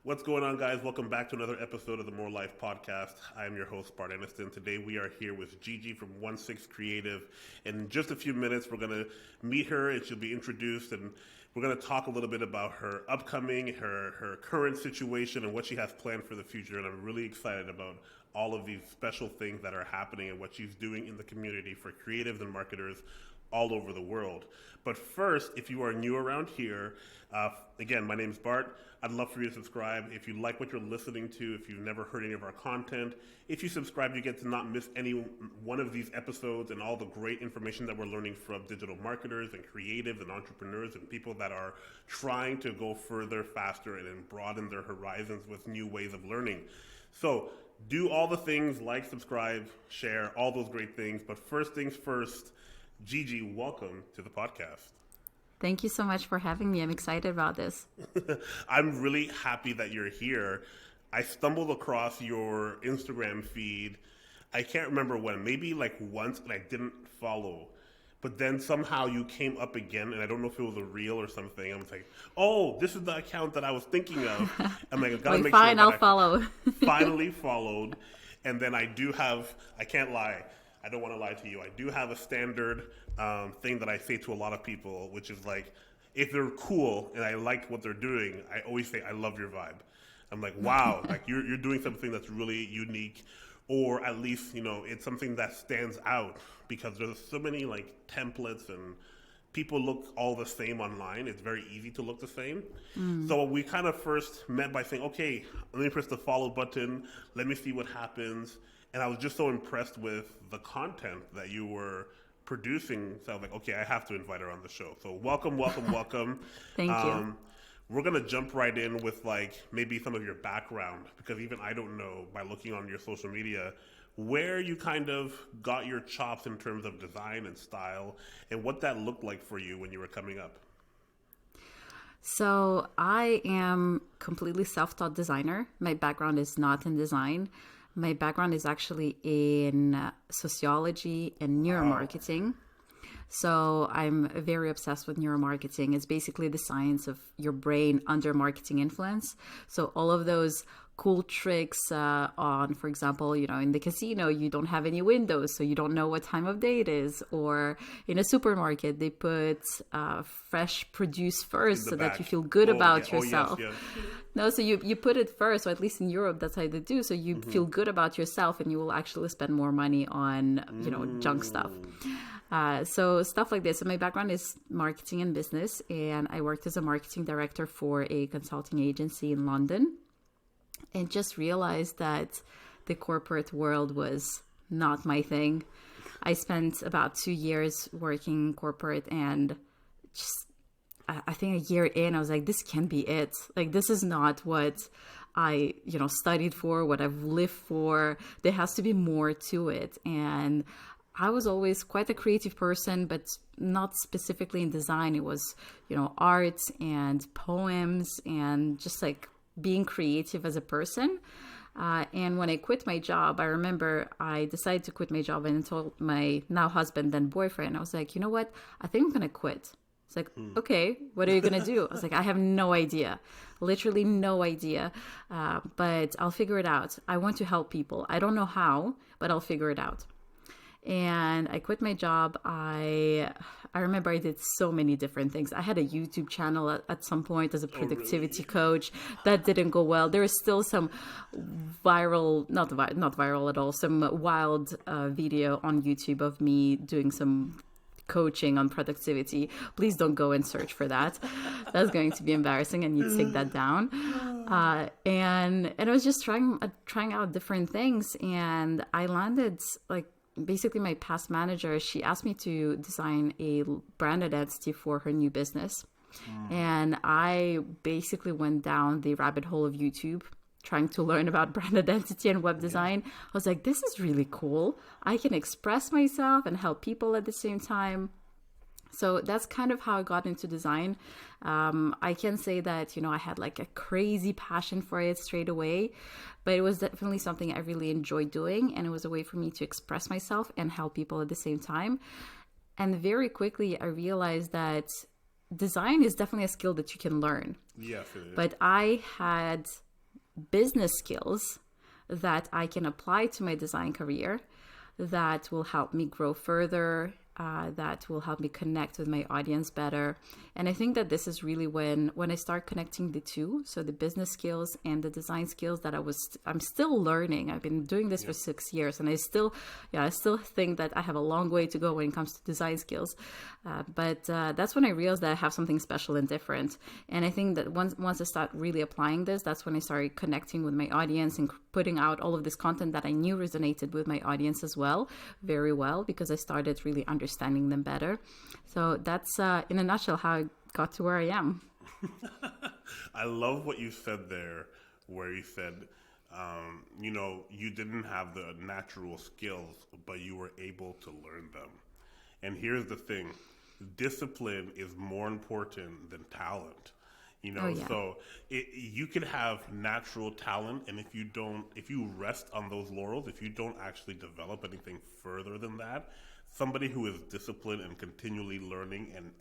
What's going on, guys? Welcome back to another episode of the More Life Podcast. I am your host, Bart Aniston. Today we are here with Gigi from 16 Creative. In just a few minutes, we're going to meet her and she'll be introduced, and we're going to talk a little bit about her upcoming, her current situation, and what she has planned for the future. And I'm really excited about all of these special things that are happening and what she's doing in the community for creatives and marketers all over the world. But first, if you are new around here, again, my name's Bart. I'd love for you to subscribe. If you like what you're listening to, if you've never heard any of our content, if you subscribe, you get to not miss any one of these episodes and all the great information that we're learning from digital marketers and creatives and entrepreneurs and people that are trying to go further, faster, and broaden their horizons with new ways of learning. So do all the things, like, subscribe, share, all those great things. But first things first, Gigi, welcome to the podcast. Thank you so much for having me. I'm excited about this. I'm really happy that you're here. I stumbled across your Instagram feed. I can't remember when, maybe like once, and I didn't follow. But then somehow you came up again, and I don't know if it was a reel or something. I was like, oh, this is the account that I was thinking of. I'm like, I gotta make fine, sure I'll follow. Finally followed. And then I do have, I can't lie, I don't want to lie to you. I do have a standard thing that I say to a lot of people, which is like, if they're cool and I like what they're doing, I always say, I love your vibe. I'm like, wow, like you're doing something that's really unique, or at least, you know, it's something that stands out, because there's so many like templates and people look all the same online. It's very easy to look the same. So we kind of first met by saying, okay, let me press the follow button. Let me see what happens. And I was just so impressed with the content that you were producing. So I was like, okay, I have to invite her on the show. So welcome. Thank you. We're going to jump right in with like maybe some of your background, because even I don't know, by looking on your social media, where you kind of got your chops in terms of design and style, and what that looked like for you when you were coming up. So I am completely self-taught designer. My background is not in design. My background is actually in sociology and neuromarketing. So I'm very obsessed with neuromarketing. It's basically the science of your brain under marketing influence. So all of those cool tricks on, for example, you know, in the casino, you don't have any windows, so you don't know what time of day it is. Or in a supermarket, they put fresh produce first so that you feel good about yourself. Yes. No, so you put it first, or at least in Europe, that's how they do. So you feel good about yourself, and you will actually spend more money on, you know, junk stuff. So stuff like this. So my background is marketing and business, and I worked as a marketing director for a consulting agency in London, and just realized that the corporate world was not my thing. I spent about 2 years working corporate, and just, I think a year in, I was like, this can't be it. Like, this is not what I, you know, studied for, what I've lived for. There has to be more to it. And I was always quite a creative person, but not specifically in design. It was, you know, art and poems and just like being creative as a person. And when I quit my job, I remember I decided to quit my job, and I told my now husband, then boyfriend, I was like, you know what? I think I'm going to quit. It's like, okay, what are you going to do? I was like, I have no idea, literally no idea, but I'll figure it out. I want to help people. I don't know how, but I'll figure it out. And I quit my job. I remember I did so many different things. I had a YouTube channel at some point as a productivity coach. That didn't go well. There is still some viral, not viral at all, some wild video on YouTube of me doing some coaching on productivity. Please don't go and search for that. That's going to be embarrassing. I need to take that down. And I was just trying out different things, and I landed like, basically my past manager, she asked me to design a brand identity for her new business. And I basically went down the rabbit hole of YouTube trying to learn about brand identity and web design. I was like, this is really cool. I can express myself and help people at the same time. So that's kind of how I got into design. I can say that, you know, I had like a crazy passion for it straight away, but it was definitely something I really enjoyed doing. And it was a way for me to express myself and help people at the same time. And very quickly, I realized that design is definitely a skill that you can learn. Yes, it is. But I had business skills that I can apply to my design career that will help me grow further, that will help me connect with my audience better. And I think that this is really when I start connecting the two, so the business skills and the design skills that I'm still learning. I've been doing this for 6 years, and I still think that I have a long way to go when it comes to design skills. But that's when I realized that I have something special and different. And I think that once I start really applying this, that's when I started connecting with my audience and putting out all of this content that I knew resonated with my audience as well, very well, because I started really understanding them better. So that's in a nutshell how I got to where I am. I love what you said there, where you said, you didn't have the natural skills, but you were able to learn them. And here's the thing, discipline is more important than talent. So you can have natural talent, and if you rest on those laurels, if you don't actually develop anything further than that, somebody who is disciplined and continually learning and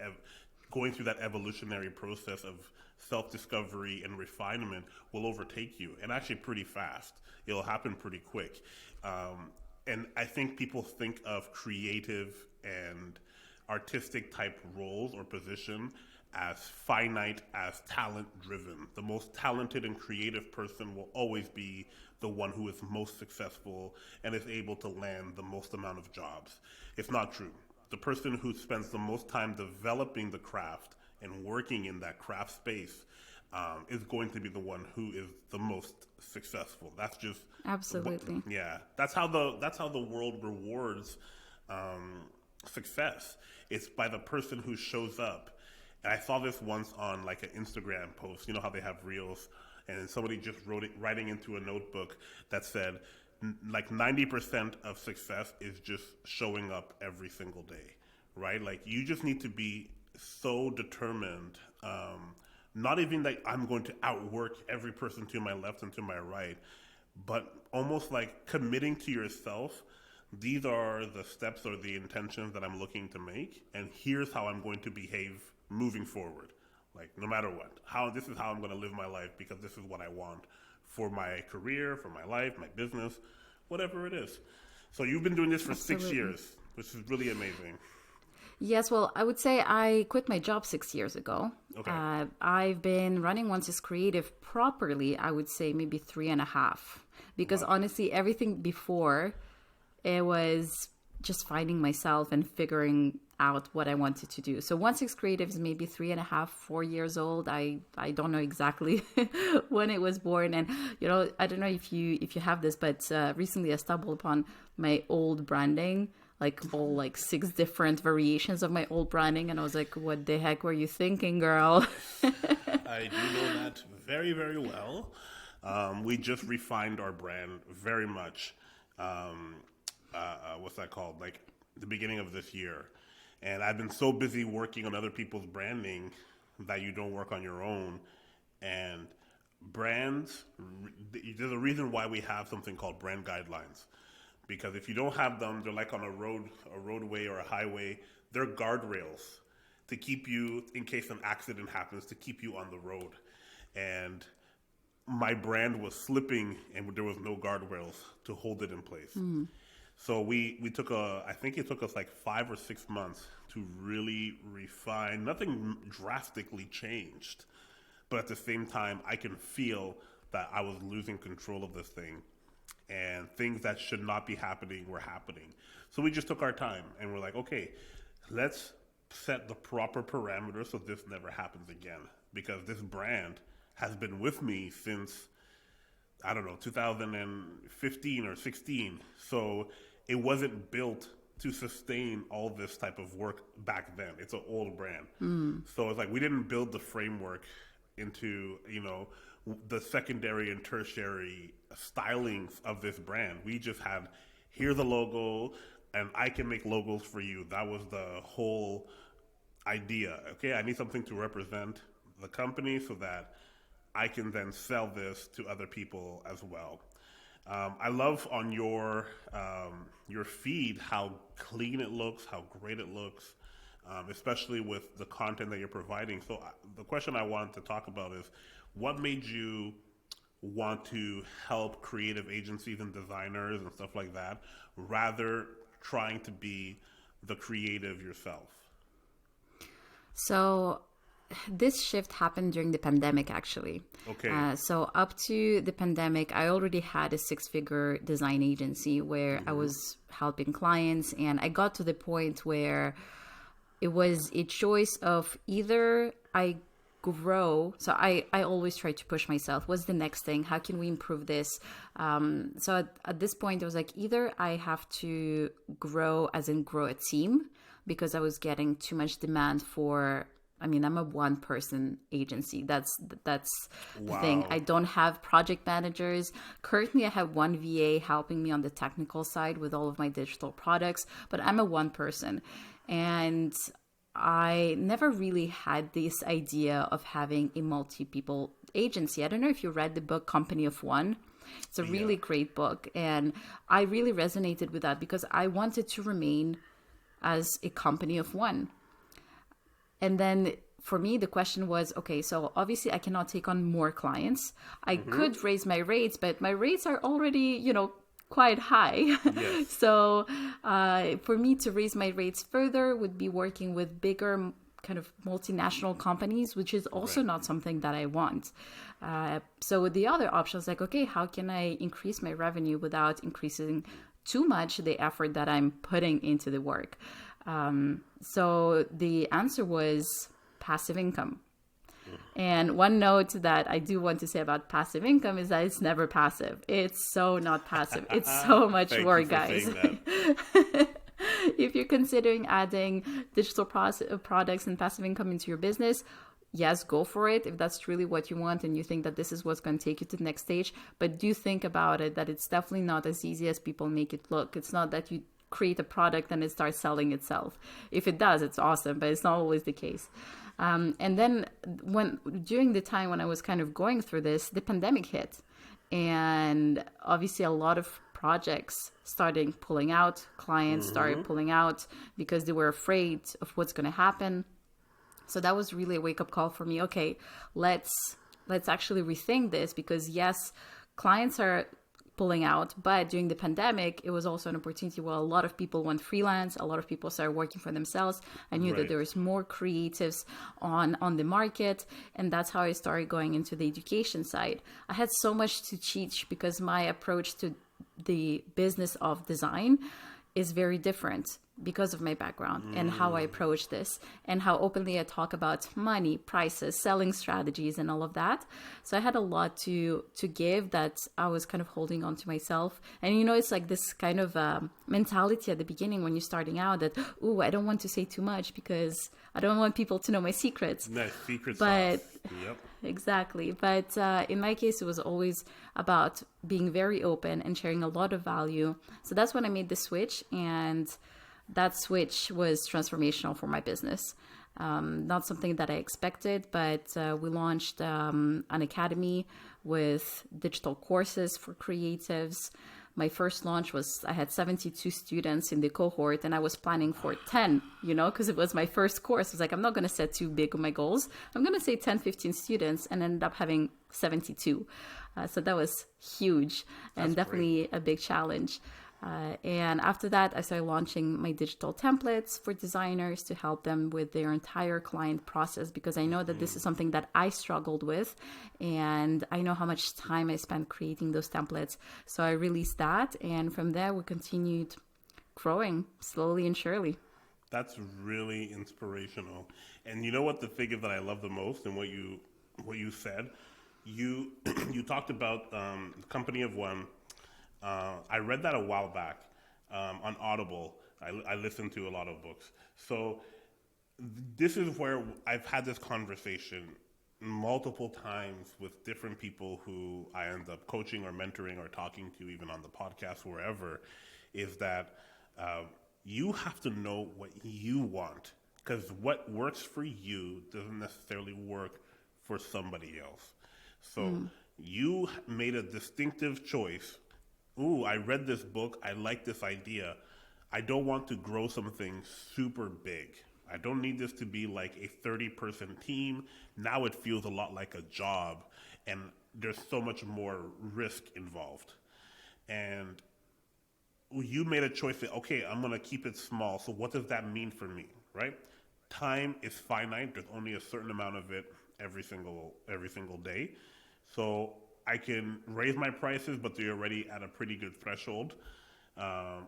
going through that evolutionary process of self-discovery and refinement will overtake you, and actually pretty fast. It'll happen pretty quick. And I think people think of creative and artistic type roles or position as finite, as talent driven. The most talented and creative person will always be the one who is most successful and is able to land the most amount of jobs. It's not true. The person who spends the most time developing the craft and working in that craft space is going to be the one who is the most successful. That's just absolutely. That's how the world rewards success. It's by the person who shows up. And I saw this once on like an Instagram post. You know how they have reels, and somebody just writing into a notebook that said, like 90% of success is just showing up every single day, right? Like you just need to be so determined. Not even like I'm going to outwork every person to my left and to my right, but almost like committing to yourself. These are the steps or the intentions that I'm looking to make, and here's how I'm going to behave moving forward. Like no matter what, this is how I'm going to live my life, because this is what I want for my career, for my life, my business, whatever it is. So you've been doing this for Absolutely. 6 years, which is really amazing. Yes, well, I would say I quit my job 6 years ago. Okay. I've been running Once is Creative properly, I would say maybe 3.5. Because honestly, everything before, it was just finding myself and figuring out what I wanted to do. So Once is Creative is maybe 3.5, 4 years old. I don't know exactly when it was born. And, I don't know if you have this, but recently I stumbled upon my old branding, like all like 6 different variations of my old branding. And I was like, what the heck were you thinking, girl? I do know that very, very well. We just refined our brand very much. What's that called? Like the beginning of this year. And I've been so busy working on other people's branding that you don't work on your own. And brands, there's a reason why we have something called brand guidelines. Because if you don't have them, they're like on a roadway or a highway. They're guardrails to keep you, in case an accident happens, to keep you on the road. And my brand was slipping, and there was no guardrails to hold it in place. Mm. So we took I think it took us like 5 or 6 months to really refine. Nothing drastically changed, but at the same time, I can feel that I was losing control of this thing, and things that should not be happening were happening. So we just took our time, and we're like, okay, let's set the proper parameters so this never happens again, because this brand has been with me since, I don't know, 2015 or 16. So it wasn't built to sustain all this type of work back then. It's an old brand. Mm. So it's like we didn't build the framework into, the secondary and tertiary stylings of this brand. We just had, here's a logo, and I can make logos for you. That was the whole idea. Okay, I need something to represent the company so that I can then sell this to other people as well. I love on your feed how clean it looks, how great it looks, especially with the content that you're providing. So the question I wanted to talk about is, what made you want to help creative agencies and designers and stuff like that, rather trying to be the creative yourself? So this shift happened during the pandemic, actually. Okay. So up to the pandemic, I already had a 6-figure design agency where I was helping clients, and I got to the point where it was a choice of either I grow. So I always try to push myself. What's the next thing? How can we improve this? So at this point, it was like either I have to grow, as in grow a team, because I was getting too much demand for. I mean, I'm a one-person agency. That's the thing. I don't have project managers. Currently, I have one VA helping me on the technical side with all of my digital products, but I'm a one person. And I never really had this idea of having a multi-people agency. I don't know if you read the book Company of One. It's a really great book. And I really resonated with that because I wanted to remain as a company of one. And then for me, the question was, okay, so obviously I cannot take on more clients. I could raise my rates, but my rates are already, quite high. Yes. So for me to raise my rates further would be working with bigger kind of multinational companies, which is also not something that I want. So with the other options, like, okay, how can I increase my revenue without increasing too much the effort that I'm putting into the work? So the answer was passive income. And one note that I do want to say about passive income is that it's never passive. It's so not passive. It's so much work, guys. If you're considering adding digital products and passive income into your business, yes, go for it if that's really what you want and you think that this is what's going to take you to the next stage. But do think about it, that it's definitely not as easy as people make it look. It's not that you create a product and it starts selling itself. If it does, it's awesome, but it's not always the case. And then during the time when I was kind of going through this, the pandemic hit, and obviously a lot of projects started pulling out, clients started pulling out because they were afraid of what's going to happen. So that was really a wake-up call for me. Okay, let's actually rethink this, because yes, clients are pulling out, but during the pandemic, it was also an opportunity where a lot of people went freelance, a lot of people started working for themselves. I knew that there was more creatives on the market, and that's how I started going into the education side. I had so much to teach because my approach to the business of design is very different because of my background and how I approach this and how openly I talk about money, prices, selling strategies, and all of that. So I had a lot to give that I was kind of holding on to myself. And it's like this kind of mentality at the beginning when you're starting out that, I don't want to say too much because I don't want people to know my secrets. Nice secret But sauce. Yep. Exactly. But in my case, it was always about being very open and sharing a lot of value. So that's when I made the switch, and that switch was transformational for my business. Not something that I expected, but we launched an academy with digital courses for creatives. My first launch I had 72 students in the cohort, and I was planning for 10, because it was my first course. I was like, I'm not going to set too big of my goals. I'm going to say 10, 15 students, and ended up having 72. So that was huge and definitely a big challenge. And after that, I started launching my digital templates for designers to help them with their entire client process, because I know that this is something that I struggled with, and I know how much time I spent creating those templates. So I released that, and from there we continued growing slowly and surely. That's really inspirational. And you know what the thing is that I love the most, and what you said, you talked about Company of One. I read that a while back on Audible. I listen to a lot of books. So this is where I've had this conversation multiple times with different people who I end up coaching or mentoring or talking to, even on the podcast, wherever, is that you have to know what you want, because what works for you doesn't necessarily work for somebody else. So you made a distinctive choice. I read this book. I like this idea. I don't want to grow something super big. I don't need this to be like a 30-person team. Now it feels a lot like a job. And there's so much more risk involved. And you made a choice that, okay, I'm going to keep it small. So what does that mean for me, right? Time is finite. There's only a certain amount of it every single day. So I can raise my prices, but they're already at a pretty good threshold.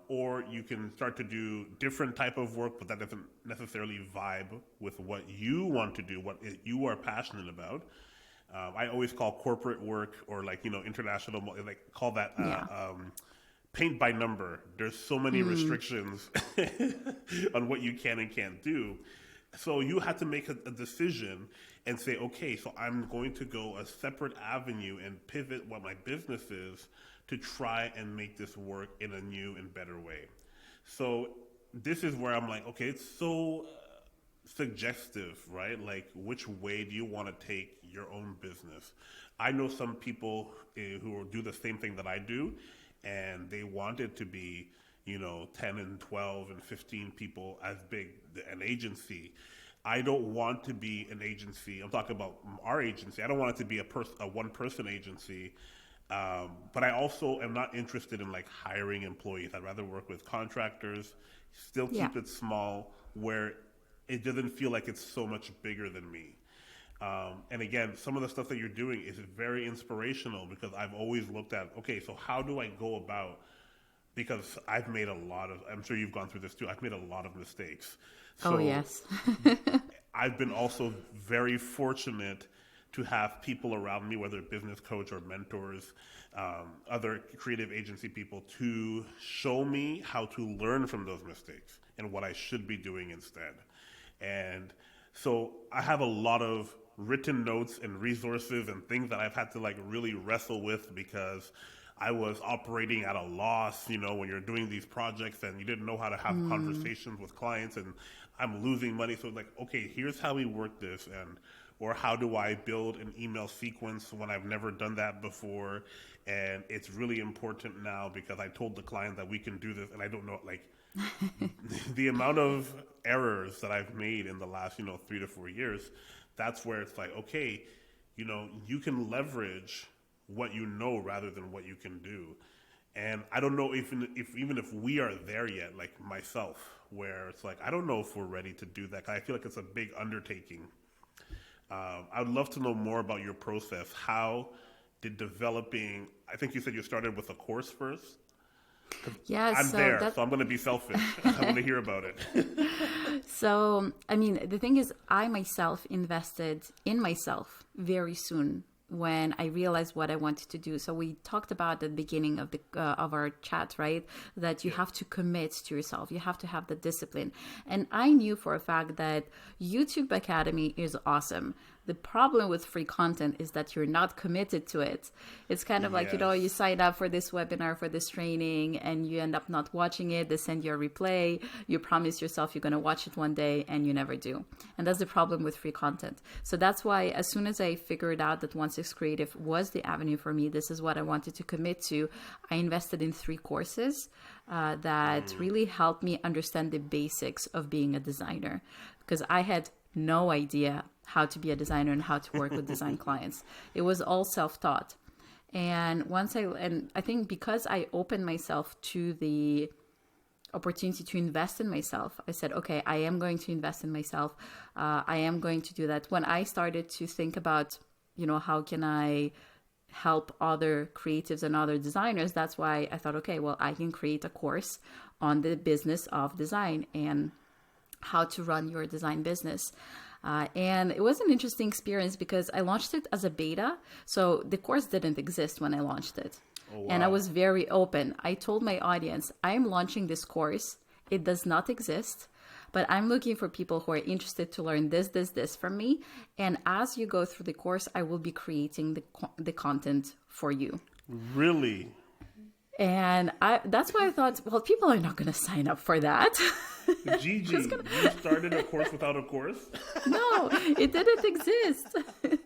Or you can start to do different type of work, but that doesn't necessarily vibe with what you want to do, what you are passionate about. I always call corporate work or international, call that paint by number. There's so many restrictions on what you can and can't do. So you have to make a decision and say, okay, so I'm going to go a separate avenue and pivot what my business is to try and make this work in a new and better way. So this is where I'm like, okay, it's so suggestive, right? Like, which way do you want to take your own business? I know some people who do the same thing that I do, and they want it to be, 10 and 12 and 15 people as big an agency. I don't want to be an agency. I'm talking about our agency. I don't want it to be a one-person agency. But I also am not interested in hiring employees. I'd rather work with contractors, still keep it small, where it doesn't feel like it's so much bigger than me. And again, some of the stuff that you're doing is very inspirational because I've always looked at, okay, so how do I go about, because I've made I'm sure you've gone through this too, I've made a lot of mistakes. So oh, yes. I've been also very fortunate to have people around me, whether business coach or mentors, other creative agency people, to show me how to learn from those mistakes and what I should be doing instead. And so I have a lot of written notes and resources and things that I've had to really wrestle with because I was operating at a loss, when you're doing these projects and you didn't know how to have conversations with clients and I'm losing money. So okay, here's how we work this, or how do I build an email sequence when I've never done that before? And it's really important now because I told the client that we can do this and I don't know, the amount of errors that I've made in the last, 3 to 4 years, that's where it's okay, you can leverage what you know rather than what you can do. And I don't know even if we are there yet, myself, where it's I don't know if we're ready to do that. I feel like it's a big undertaking. I would love to know more about your process. How did developing, I think you said you started with a course first? Yeah, I'm there, so I'm going to be selfish. I want to hear about it. So, the thing is, I myself invested in myself very soon when I realized what I wanted to do. So we talked about at the beginning of of our chat, right? That you have to commit to yourself. You have to have the discipline. And I knew for a fact that YouTube Academy is awesome. The problem with free content is that you're not committed to it. It's kind of you sign up for this webinar, for this training, and you end up not watching it. They send you a replay. You promise yourself you're going to watch it one day, and you never do. And that's the problem with free content. So that's why as soon as I figured out that 16 Creative was the avenue for me, this is what I wanted to commit to, I invested in 3 courses that really helped me understand the basics of being a designer. Because I had no idea how to be a designer and how to work with design clients. It was all self-taught. And I think because I opened myself to the opportunity to invest in myself, I said, okay, I am going to invest in myself. I am going to do that. When I started to think about, how can I help other creatives and other designers, that's why I thought, okay, well, I can create a course on the business of design and how to run your design business. And it was an interesting experience because I launched it as a beta. So the course didn't exist when I launched it. Oh, wow. And I was very open. I told my audience, I'm launching this course. It does not exist, but I'm looking for people who are interested to learn this from me. And as you go through the course, I will be creating the content for you. Really? And that's why I thought, well, people are not going to sign up for that. Gigi, you started a course without a course? No, it didn't exist. I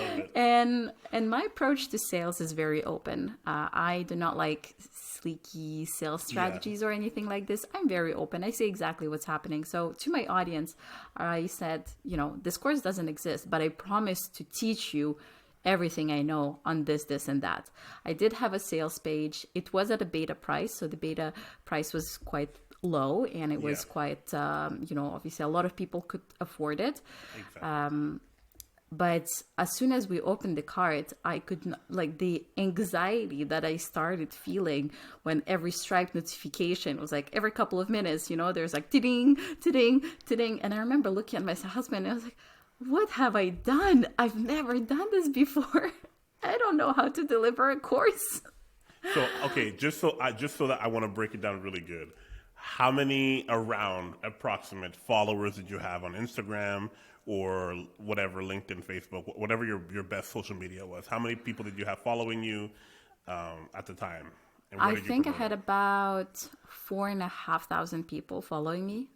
love it. And my approach to sales is very open. I do not like sleeky sales strategies or anything like this. I'm very open. I say exactly what's happening. So to my audience, I said, this course doesn't exist, but I promise to teach you everything I know on this, and that. I did have a sales page. It was at a beta price. So the beta price was quite low, and it was quite, obviously a lot of people could afford it. Exactly. But as soon as we opened the cart, I could not, like the anxiety that I started feeling when every Stripe notification was like every couple of minutes, there's like ding, ding, ding. And I remember looking at my husband and I was like, what have I done? I've never done this before. I don't know how to deliver a course. So, okay, just so that I want to break it down really good. How many around approximate followers did you have on Instagram or whatever, LinkedIn, Facebook, whatever your best social media was? How many people did you have following you at the time? And I think I had about 4,500 people following me.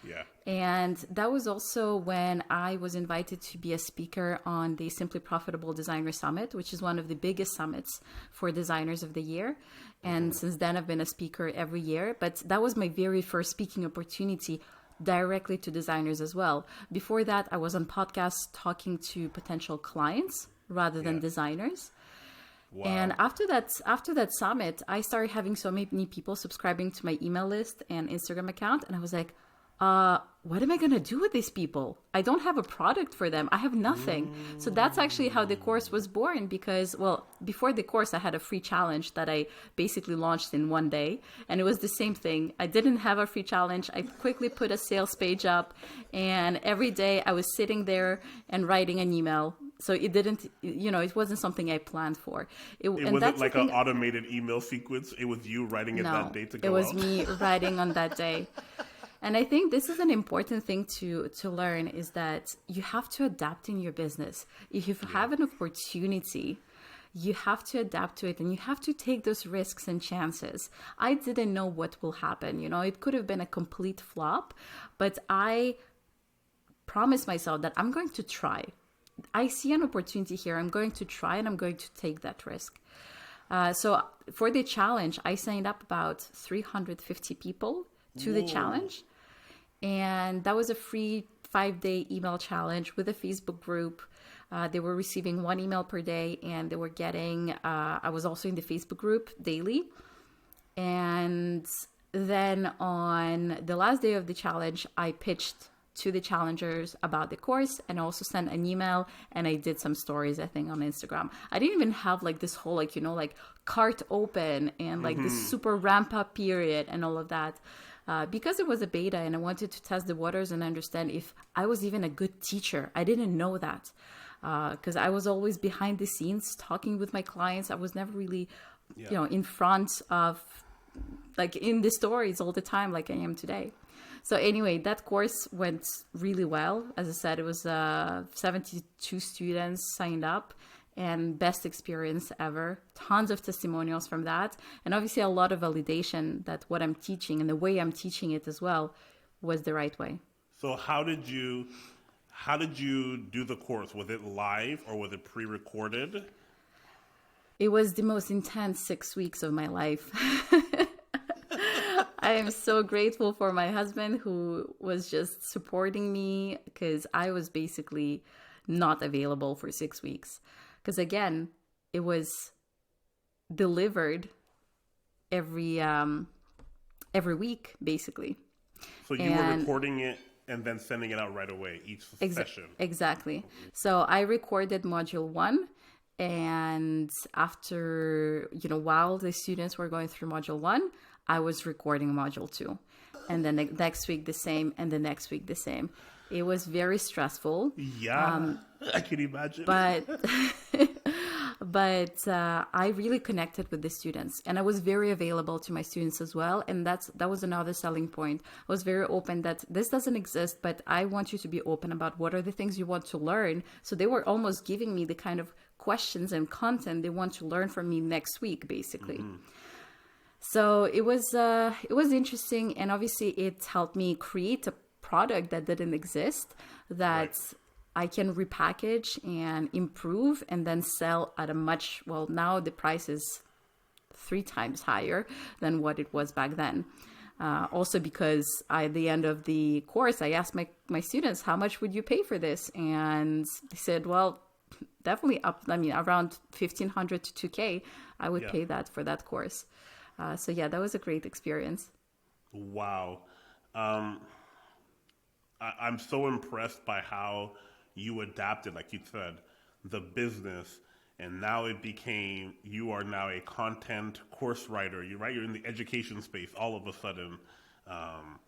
Yeah. And that was also when I was invited to be a speaker on the Simply Profitable Designer Summit, which is one of the biggest summits for designers of the year. And since then, I've been a speaker every year. But that was my very first speaking opportunity directly to designers as well. Before that, I was on podcasts talking to potential clients rather than designers. Wow. And after that summit, I started having so many people subscribing to my email list and Instagram account. And I was like, what am I going to do with these people? I don't have a product for them. I have nothing. So that's actually how the course was born because, well, before the course, I had a free challenge that I basically launched in one day. And it was the same thing. I didn't have a free challenge. I quickly put a sales page up and every day I was sitting there and writing an email. So it didn't, it wasn't something I planned for. It wasn't like an automated email sequence. It was you writing it that day to go out. It was me writing on that day. And I think this is an important thing to learn is that you have to adapt in your business. If you have an opportunity, you have to adapt to it and you have to take those risks and chances. I didn't know what will happen. It could have been a complete flop, but I promised myself that I'm going to try. I see an opportunity here. I'm going to try and I'm going to take that risk. So for the challenge, I signed up about 350 people to the challenge. And that was a free 5-day email challenge with a Facebook group. They were receiving 1 email per day and they were getting, I was also in the Facebook group daily. And then on the last day of the challenge, I pitched to the challengers about the course and also sent an email and I did some stories, I think, on Instagram. I didn't even have like this whole, cart open and like this super ramp up period and all of that. Because it was a beta and I wanted to test the waters and understand if I was even a good teacher. I didn't know that because I was always behind the scenes talking with my clients. I was never really, in front of, like in the stories all the time like I am today. So anyway, that course went really well. As I said, it was 72 students signed up. And best experience ever. Tons of testimonials from that. And obviously a lot of validation that what I'm teaching and the way I'm teaching it as well was the right way. So how did you do the course? Was it live or was it pre-recorded? It was the most intense 6 weeks of my life. I am so grateful for my husband who was just supporting me because I was basically not available for 6 weeks. Because again, it was delivered every week, basically. So you were recording it and then sending it out right away, each session. Exactly. So I recorded module 1. And after, while the students were going through module 1, I was recording module 2. And then the next week the same, and the next week the same. It was very stressful. Yeah, I can imagine. But I really connected with the students and I was very available to my students as well. And that was another selling point. I was very open that this doesn't exist, but I want you to be open about what are the things you want to learn. So they were almost giving me the kind of questions and content they want to learn from me next week, basically. Mm-hmm. So it was interesting. And obviously it helped me create a product that didn't exist that I can repackage and improve and then sell at a now the price is 3 times higher than what it was back then. Also because at the end of the course, I asked my students, how much would you pay for this? And they said, well, definitely up. I mean, around 1,500 to 2K, I would Yeah. pay that for that course. So yeah, that was a great experience. Wow. Um, I'm so impressed by how you adapted, like you said, the business, and now it became you are now a content course writer. You're right. You're in the education space all of a sudden. Um,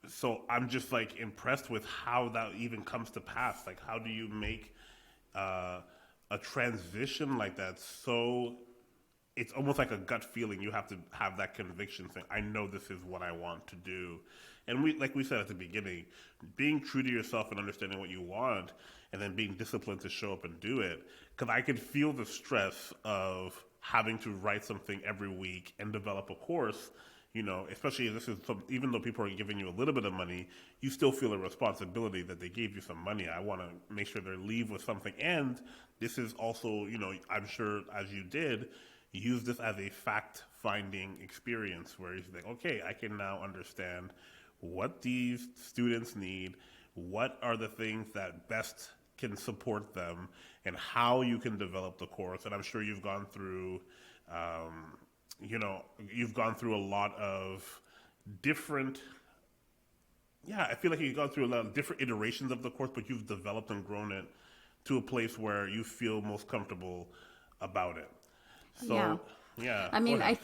so I'm just like impressed with how that even comes to pass. Like, how do you make uh, a transition like that? So it's almost like a gut feeling. You have to have that conviction saying, I know this is what I want to do. And we, like we said at the beginning, being true to yourself and understanding what you want and then being disciplined to show up and do it. Because I could feel the stress of having to write something every week and develop a course, especially if this is even though people are giving you a little bit of money, you still feel a responsibility that they gave you some money. I want to make sure they leave with something. And this is also, I'm sure as you did, use this as a fact-finding experience where you think, okay, I can now understand what these students need, what are the things that best can support them, and how you can develop the course. And I'm sure you've gone through, um, you've gone through a lot of different. Yeah, I feel like you've gone through a lot of different iterations of the course, but you've developed and grown it to a place where you feel most comfortable about it. Yeah. So, yeah, I go mean, ahead.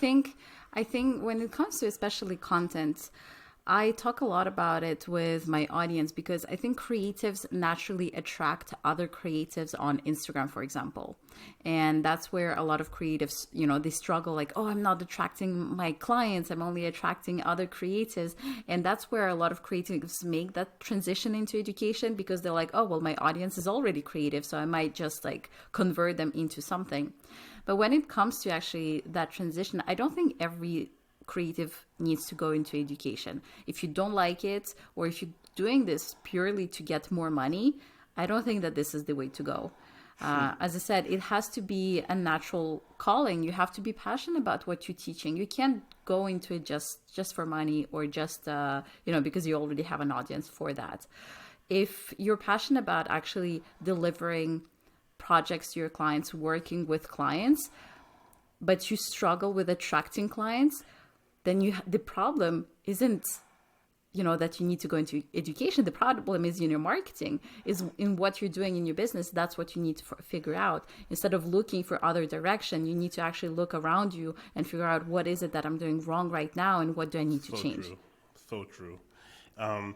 I think when it comes to especially content, I talk a lot about it with my audience because I think creatives naturally attract other creatives on Instagram, for example. And that's where a lot of creatives, they struggle like, oh, I'm not attracting my clients. I'm only attracting other creatives. And that's where a lot of creatives make that transition into education because they're like, oh, well, my audience is already creative. So I might just like convert them into something. But when it comes to actually that transition, I don't think every creative needs to go into education. If you don't like it, or if you're doing this purely to get more money, I don't think that this is the way to go. As I said, it has to be a natural calling. You have to be passionate about what you're teaching. You can't go into it just for money or just because you already have an audience for that. If you're passionate about actually delivering projects to your clients, working with clients, but you struggle with attracting clients, then the problem isn't that you need to go into education. The problem is in your marketing, is in what you're doing in your business. That's what you need to figure out. Instead of looking for other direction, you need to actually look around you and figure out what is it that I'm doing wrong right now and what do I need to So change. true. So true. Um,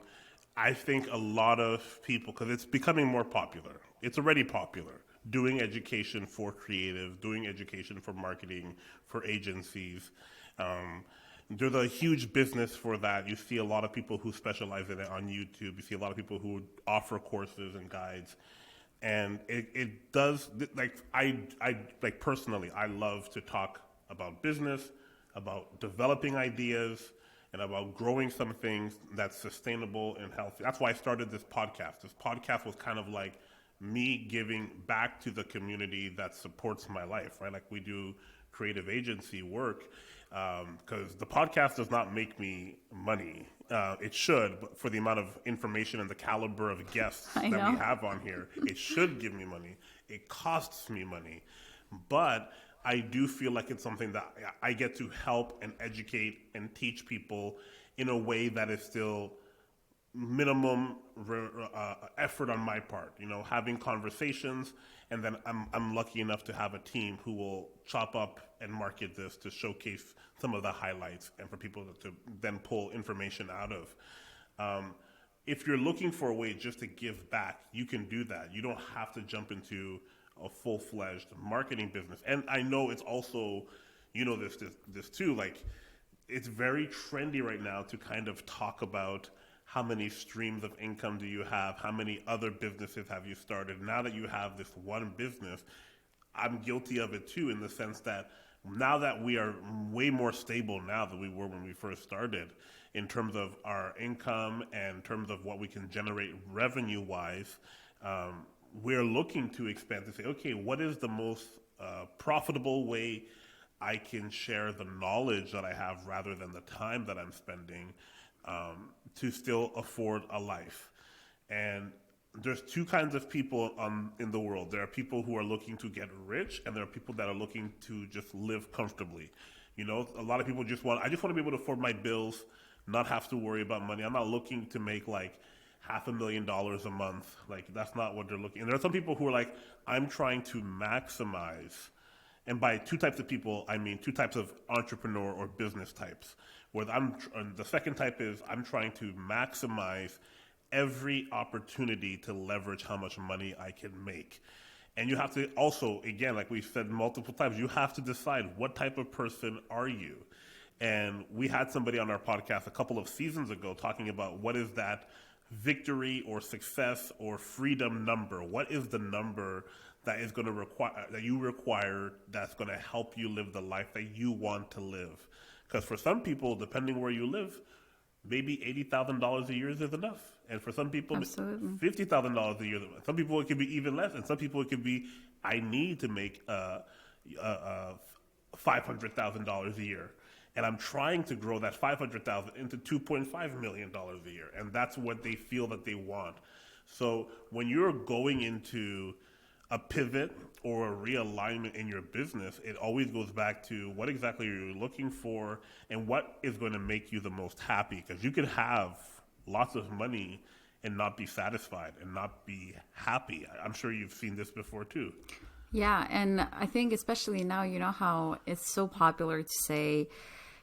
I think a lot of people, because it's becoming more popular, it's already popular, doing education for creative, doing education for marketing, for agencies. Um, there's a huge business for that. You see a lot of people who specialize in it on YouTube. You see a lot of people who offer courses and guides. And it does, like, I like personally, I love to talk about business, about developing ideas, and about growing some things that's sustainable and healthy. That's why I started this podcast. This podcast was kind of like me giving back to the community that supports my life, right? Like we do creative agency work, because the podcast does not make me money. It should, but for the amount of information and the caliber of guests I that we know. have on here, it should give me money. It costs me money. But I do feel like it's something that I get to help and educate and teach people in a way that is still minimum effort on my part, having conversations, and then I'm lucky enough to have a team who will chop up and market this to showcase some of the highlights and for people to then pull information out of. If you're looking for a way just to give back, you can do that. You don't have to jump into a full-fledged marketing business. And I know it's also, this too, like it's very trendy right now to kind of talk about how many streams of income do you have? How many other businesses have you started? Now that you have this one business, I'm guilty of it too, in the sense that now that we are way more stable now than we were when we first started in terms of our income and in terms of what we can generate revenue wise, we're looking to expand to say, okay, what is the most profitable way I can share the knowledge that I have rather than the time that I'm spending to still afford a life. And there's two kinds of people in the world. There are people who are looking to get rich, and there are people that are looking to just live comfortably. You know, a lot of people I just want to be able to afford my bills, not have to worry about money. I'm not looking to make like $500,000 a month. Like, that's not what they're looking. And there are some people who are like, I'm trying to maximize. And by two types of people, I mean two types of entrepreneur or business types. Where the second type is I'm trying to maximize every opportunity to leverage how much money I can make. And you have to also, again, like we've said multiple times, you have to decide what type of person are you. And we had somebody on our podcast a couple of seasons ago talking about what is that victory or success or freedom number. What is the number that is going to require that's going to help you live the life that you want to live? Because for some people, depending where you live, maybe $80,000 a year is enough. And for some people, Absolutely. $50,000 a year. Some people, it could be even less. And some people, it could be, I need to make $500,000 a year. And I'm trying to grow that $500,000 into $2.5 million a year. And that's what they feel that they want. So when you're going into a pivot or a realignment in your business, it always goes back to what exactly you're looking for and what is going to make you the most happy. Because you could have lots of money and not be satisfied and not be happy. I'm sure you've seen this before too. Yeah, and I think especially now, you know how it's so popular to say,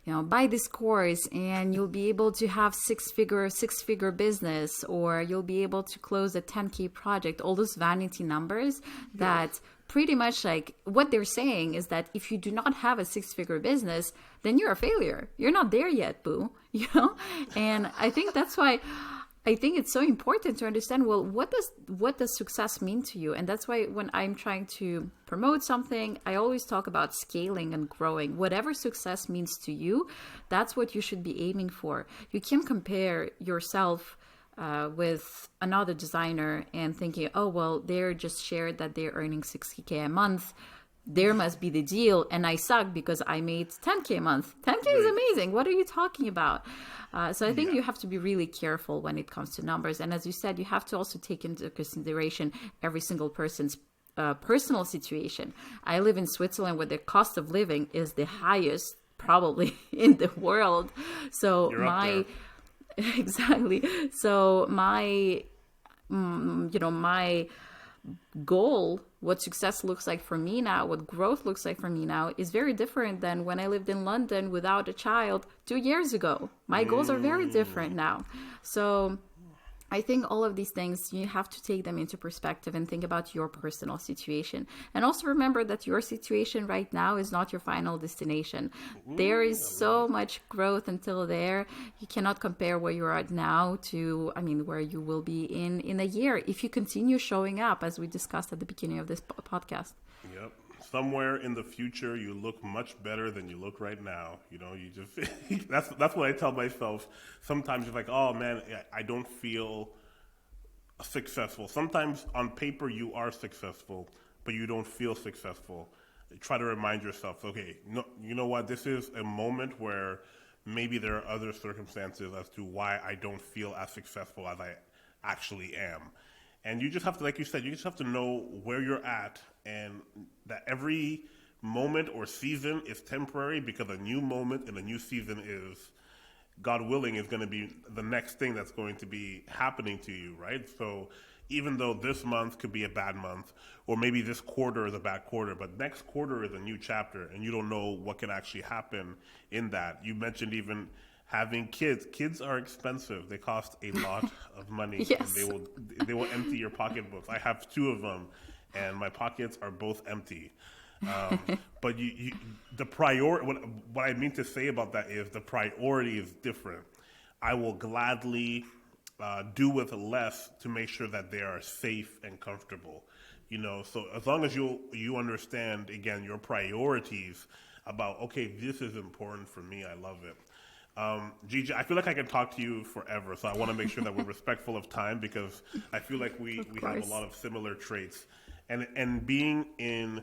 you know, buy this course and you'll be able to have six-figure business, or you'll be able to close a 10K project, all those vanity numbers that pretty much like what they're saying is that if you do not have a six-figure business, then you're a failure. You're not there yet, boo, you know? And I think that's why I think it's so important to understand, well, what does success mean to you? And that's why when I'm trying to promote something, I always talk about scaling and growing. Whatever success means to you, that's what you should be aiming for. You can't compare yourself with another designer and thinking, oh, well, they're just shared that they're earning 60K a month. There must be the deal, and I suck because I made 10K a month. 10K is amazing. What are you talking about? So I think you have to be really careful when it comes to numbers. And as you said, you have to also take into consideration every single person's personal situation. I live in Switzerland where the cost of living is the highest probably in the world. So exactly. So my goal, what success looks like for me now, what growth looks like for me now, is very different than when I lived in London without a child 2 years ago. My goals are very different now. So I think all of these things, you have to take them into perspective and think about your personal situation. And also remember that your situation right now is not your final destination. There is so much growth until there. You cannot compare where you are at now to, where you will be in a year if you continue showing up, as we discussed at the beginning of this podcast. Yep. Somewhere in the future, you look much better than you look right now. You know, you just, that's what I tell myself. Sometimes you're like, oh man, I don't feel successful. Sometimes on paper you are successful, but you don't feel successful. Try to remind yourself, okay, no, you know what? This is a moment where maybe there are other circumstances as to why I don't feel as successful as I actually am. And you just have to, like you said, you just have to know where you're at, and that every moment or season is temporary, because a new moment and a new season is, God willing, is going to be the next thing that's going to be happening to you, right? So even though this month could be a bad month, or maybe this quarter is a bad quarter, but next quarter is a new chapter, and you don't know what can actually happen in that. You mentioned even having kids. Kids are expensive. They cost a lot of money. Yes. And they will empty your pocketbooks. I have two of them, and my pockets are both empty. But what I mean to say about that is the priority is different. I will gladly do with less to make sure that they are safe and comfortable. You know, so as long as you understand, again, your priorities about, okay, this is important for me, I love it. Gigi, I feel like I can talk to you forever, so I want to make sure that we're respectful of time, because I feel like we have a lot of similar traits. And being in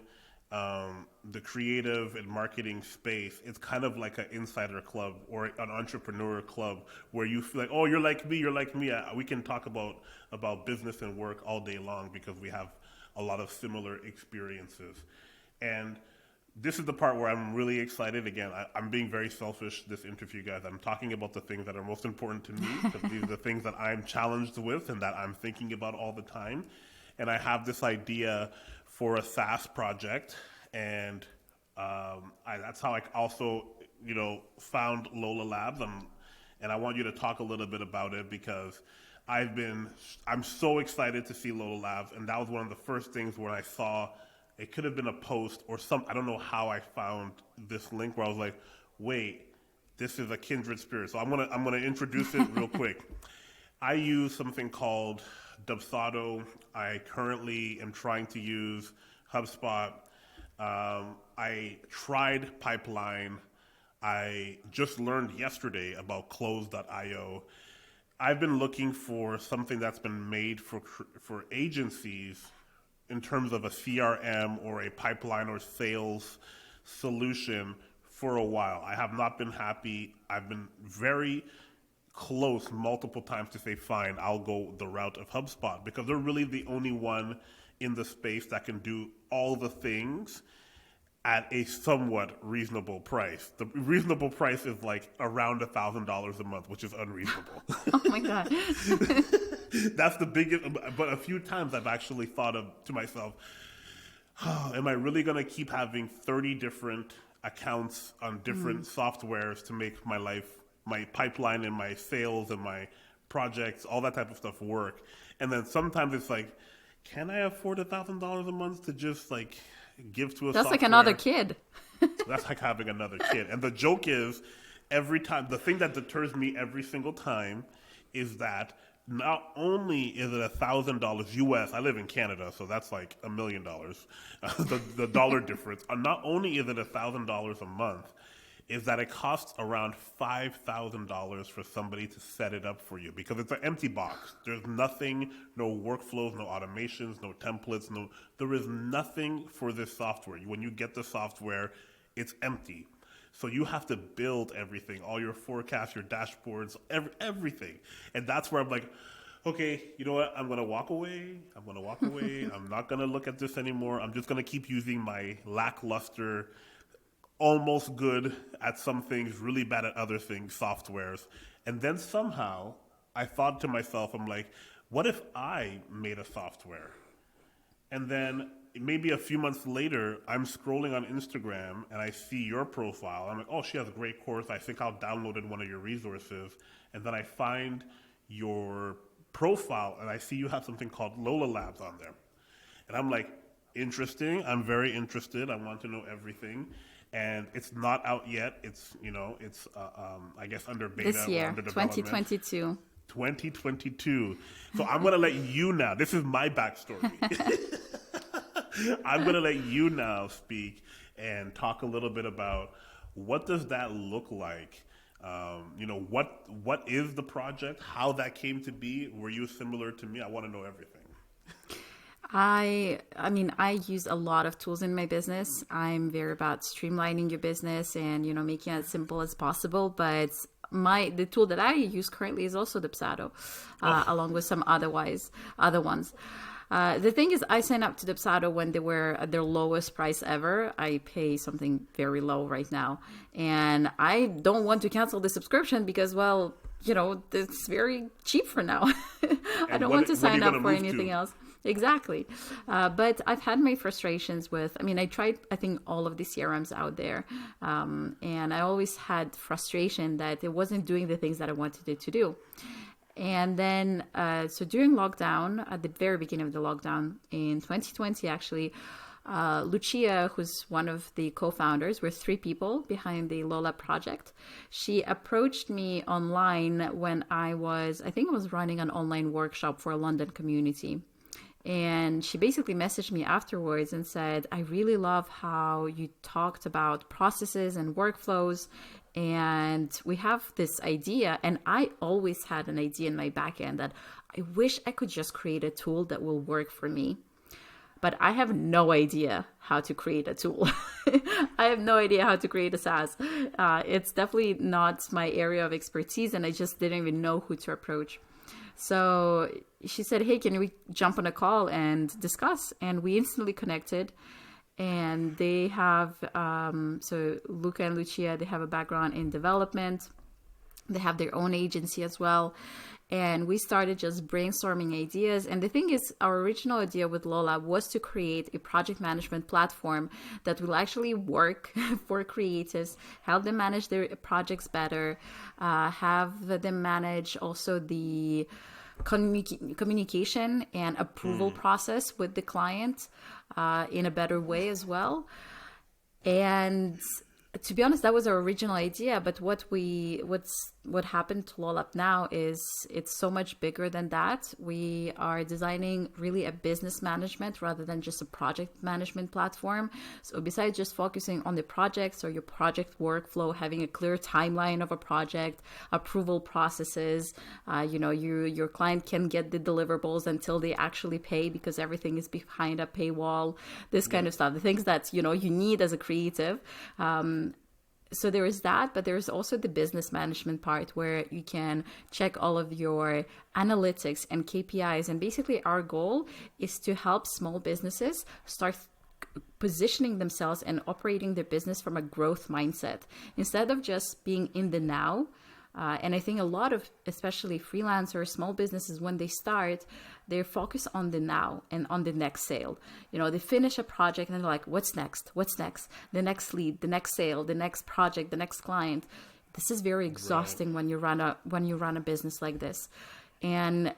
the creative and marketing space, it's kind of like an insider club or an entrepreneur club where you feel like, oh, you're like me, you're like me. We can talk about business and work all day long because we have a lot of similar experiences. And this is the part where I'm really excited. Again, I'm being very selfish this interview, guys. I'm talking about the things that are most important to me because these are the things that I'm challenged with and that I'm thinking about all the time. And I have this idea for a SaaS project, and that's how I also, found Lola Labs. And I want you to talk a little bit about it because I'm so excited to see Lola Labs, and that was one of the first things when I saw it could have been a post or I don't know how I found this link where I was like, wait, this is a kindred spirit. So I'm gonna introduce it real quick. I use something called Dubsado. I currently am trying to use HubSpot. I tried Pipeline. I just learned yesterday about Close.io. I've been looking for something that's been made for agencies in terms of a CRM or a pipeline or sales solution for a while. I have not been happy. I've been very close multiple times to say, fine, I'll go the route of HubSpot because they're really the only one in the space that can do all the things at a somewhat reasonable price. The reasonable price is like around $1,000 a month, which is unreasonable. Oh my God. That's the biggest, but a few times I've actually thought to myself, oh, am I really going to keep having 30 different accounts on different softwares to make my life, my pipeline and my sales and my projects, all that type of stuff work? And then sometimes it's like, can I afford $1,000 a month to just like give to a That's software? like another kid. That's like having another kid. And the joke is, every time, the thing that deters me every single time is that not only is it $1,000 US, I live in Canada, so that's like $1 million, the dollar difference. Not only is it $1,000 a month, is that it costs around $5,000 for somebody to set it up for you because it's an empty box. There's nothing, no workflows, no automations, no templates, there is nothing for this software. When you get the software, it's empty. So you have to build everything, all your forecasts, your dashboards, everything. And that's where I'm like, okay, you know what? I'm going to walk away. I'm not going to look at this anymore. I'm just going to keep using my lackluster, almost good at some things, really bad at other things, softwares. And then somehow I thought to myself, I'm like, what if I made a software? And then maybe a few months later, I'm scrolling on Instagram and I see your profile. I'm like, oh, she has a great course. I think I'll download one of your resources. And then I find your profile and I see you have something called Lola Labs on there. And I'm like, interesting. I'm very interested. I want to know everything. And it's not out yet. It's, I guess under beta. This year, under 2022. 2022. So I'm going to let you now. This is my backstory. I'm going to let you now speak and talk a little bit about what does that look like? What is the project? How that came to be? Were you similar to me? I want to know everything. I mean, I use a lot of tools in my business. I'm very about streamlining your business and, making it as simple as possible. But the tool that I use currently is also Dubsado, along with some other ones. The thing is, I signed up to Dubsado when they were at their lowest price ever. I pay something very low right now. And I don't want to cancel the subscription because, well, it's very cheap for now. I don't want to sign up for anything else. Exactly. But I've had my frustrations I tried, I think, all of the CRMs out there. And I always had frustration that it wasn't doing the things that I wanted it to do. And then, so during lockdown, at the very beginning of the lockdown in 2020, actually, Lucia, who's one of the co-founders, we're 3 people behind the Lola project. She approached me online when I was running an online workshop for a London community. And she basically messaged me afterwards and said, I really love how you talked about processes and workflows. And we have this idea. And I always had an idea in my back end that I wish I could just create a tool that will work for me. but I have no idea how to create a tool. I have no idea how to create a SaaS. It's definitely not my area of expertise, and I just didn't even know who to approach. So she said, hey, can we jump on a call and discuss? And we instantly connected. And they have, so Luca and Lucia, they have a background in development. They have their own agency as well. And we started just brainstorming ideas. And the thing is, our original idea with Lola was to create a project management platform that will actually work for creatives, help them manage their projects better, have them manage also the communication and approval process with the client in a better way as well. And to be honest, that was our original idea, but what happened to LOLAP now is it's so much bigger than that. We are designing really a business management rather than just a project management platform. So besides just focusing on the projects or your project workflow, having a clear timeline of a project, approval processes, your client can get the deliverables until they actually pay because everything is behind a paywall, this kind of stuff, the things that, you need as a creative. So there is that, but there's also the business management part where you can check all of your analytics and KPIs. And basically our goal is to help small businesses start positioning themselves and operating their business from a growth mindset instead of just being in the now. And I think a lot of, especially freelancers, small businesses, when they start, they're focused on the now and on the next sale. They finish a project and they're like, what's next? What's next? The next lead, the next sale, the next project, the next client. This is very exhausting when you run a business like this. And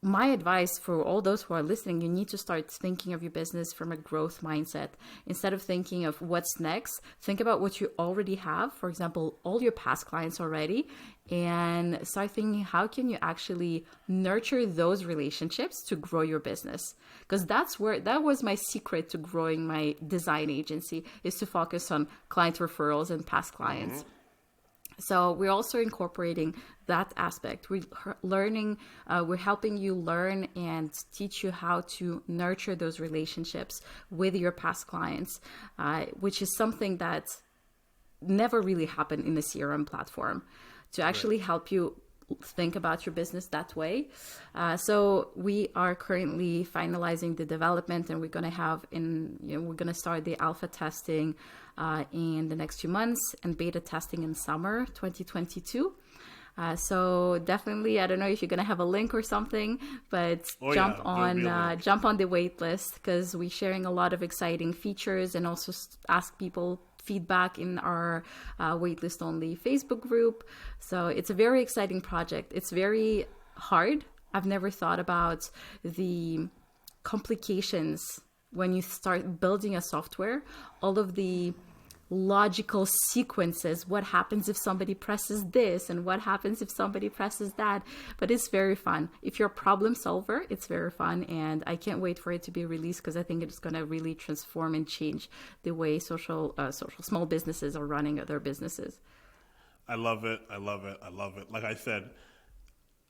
my advice for all those who are listening, you need to start thinking of your business from a growth mindset. Instead of thinking of what's next, think about what you already have. For example, all your past clients already, and start thinking, how can you actually nurture those relationships to grow your business? Because that was my secret to growing my design agency, is to focus on client referrals and past clients. Mm-hmm. So we're also incorporating that aspect. We're helping you learn and teach you how to nurture those relationships with your past clients, which is something that never really happened in the CRM platform, to actually help you think about your business that way. So we are currently finalizing the development, and we're going to start the alpha testing in the next few months and beta testing in summer 2022. So definitely, I don't know if you're going to have a link or something, but jump on the wait list, because we're sharing a lot of exciting features and also ask people feedback in our waitlist only Facebook group. So it's a very exciting project. It's very hard. I've never thought about the complications when you start building a software, all of the logical sequences, what happens if somebody presses this and what happens if somebody presses that. But it's very fun. If you're a problem solver, it's very fun, and I can't wait for it to be released, because I think it's going to really transform and change the way social small businesses are running their businesses. I love it. Like I said,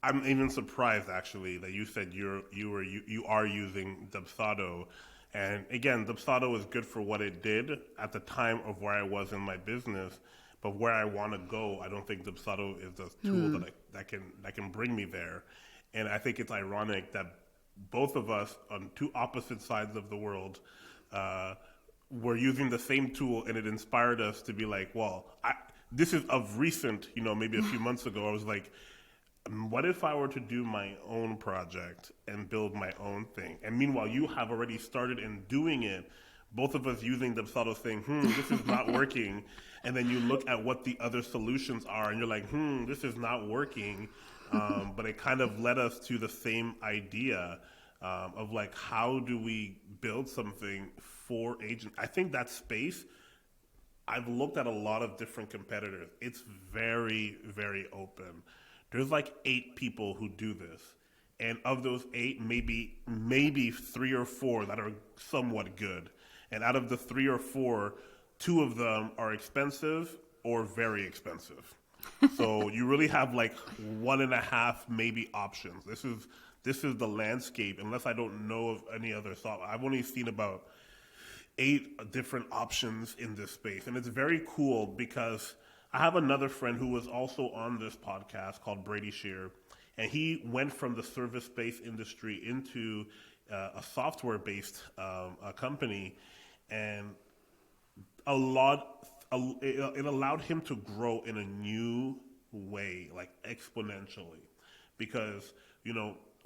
I'm even surprised actually that you said you are using Dubsado. And again, Dubsado is good for what it did at the time of where I was in my business, but where I want to go, I don't think Dubsado is the tool that can bring me there. And I think it's ironic that both of us on two opposite sides of the world were using the same tool, and it inspired us to be like, well, this is of recent, maybe a few months ago, I was like, what if I were to do my own project and build my own thing? And meanwhile, you have already started in doing it, both of us using Dubsado, saying, this is not working. And then you look at what the other solutions are, and you're like, this is not working. But it kind of led us to the same idea of like, how do we build something for agents? I think that space, I've looked at a lot of different competitors. It's very, very open. There's like 8 people who do this. And of those 8, maybe 3 or 4 that are somewhat good. And out of the 3 or 4, 2 of them are expensive or very expensive. So you really have like 1.5 maybe options. This is this is the landscape, unless I don't know of any other thought. I've only seen about 8 different options in this space. And it's very cool because I have another friend who was also on this podcast called Brady Shear, and he went from the service-based industry into a software-based company, and it allowed him to grow in a new way, like exponentially, because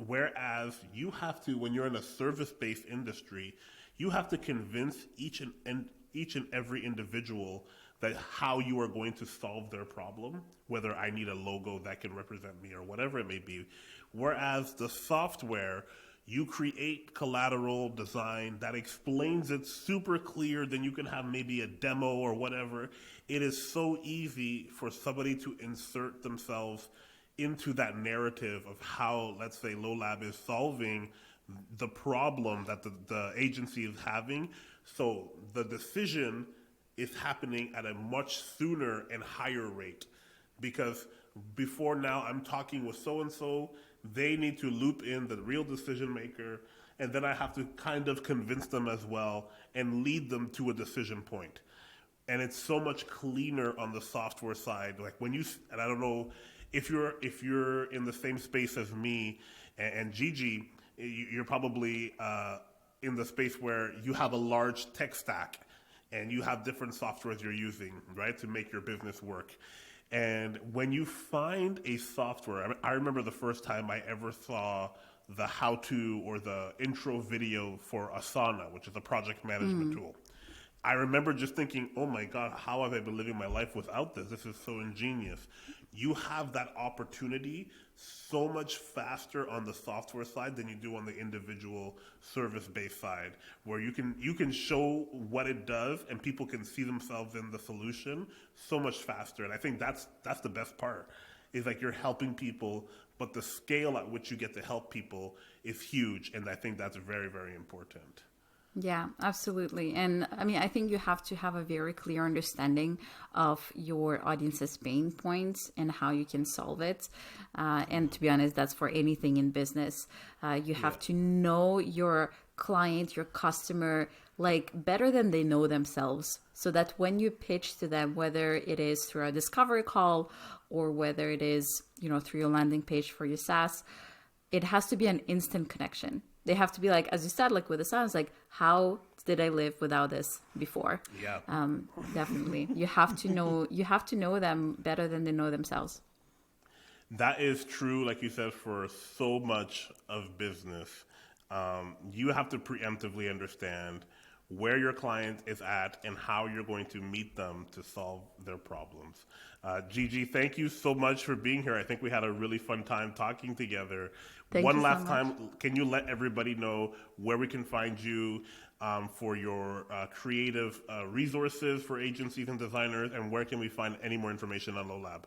whereas you have to, when you're in a service-based industry, you have to convince each and every individual that how you are going to solve their problem, whether I need a logo that can represent me or whatever it may be. Whereas the software, you create collateral design that explains it super clear, then you can have maybe a demo or whatever. It is so easy for somebody to insert themselves into that narrative of how, let's say, LoLab is solving the problem that the agency is having. So the decision is happening at a much sooner and higher rate, because before now I'm talking with so-and-so, they need to loop in the real decision maker, and then I have to kind of convince them as well and lead them to a decision point. And it's so much cleaner on the software side. Like when you, and I don't know if you're in the same space as me and Gigi, you're probably in the space where you have a large tech stack and you have different softwares you're using, right, to make your business work. And when you find a software, I remember the first time I ever saw the how-to or the intro video for Asana, which is a project management tool. I remember just thinking, oh my God, how have I been living my life without this? This is so ingenious. You have that opportunity so much faster on the software side than you do on the individual service-based side, where you can show what it does and people can see themselves in the solution so much faster. And I think that's the best part, is like you're helping people, but the scale at which you get to help people is huge. And I think that's very, very important. Yeah, absolutely. And I mean, I think you have to have a very clear understanding of your audience's pain points and how you can solve it. And to be honest, that's for anything in business. You have to know your client, your customer, like better than they know themselves, so that when you pitch to them, whether it is through a discovery call or whether it is, through your landing page for your SaaS, it has to be an instant connection. They have to be like, as you said, like with the sounds, like, how did I live without this before? Yeah. Definitely. You have to know them better than they know themselves. That is true, like you said, for so much of business. You have to preemptively understand where your client is at and how you're going to meet them to solve their problems. Gigi, thank you so much for being here. I think we had a really fun time talking together. One last time, can you let everybody know where we can find you for your creative resources for agencies and designers, and where can we find any more information on LoLab?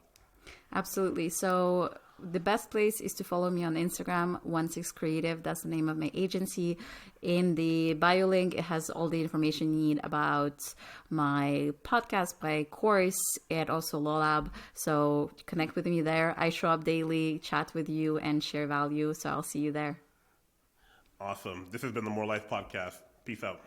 Absolutely. So the best place is to follow me on Instagram, 16 Creative. That's the name of my agency. In the bio link, it has all the information you need about my podcast, my course, and also LoLab. So connect with me there. I show up daily, chat with you, and share value. So I'll see you there. Awesome. This has been the More Life Podcast. Peace out.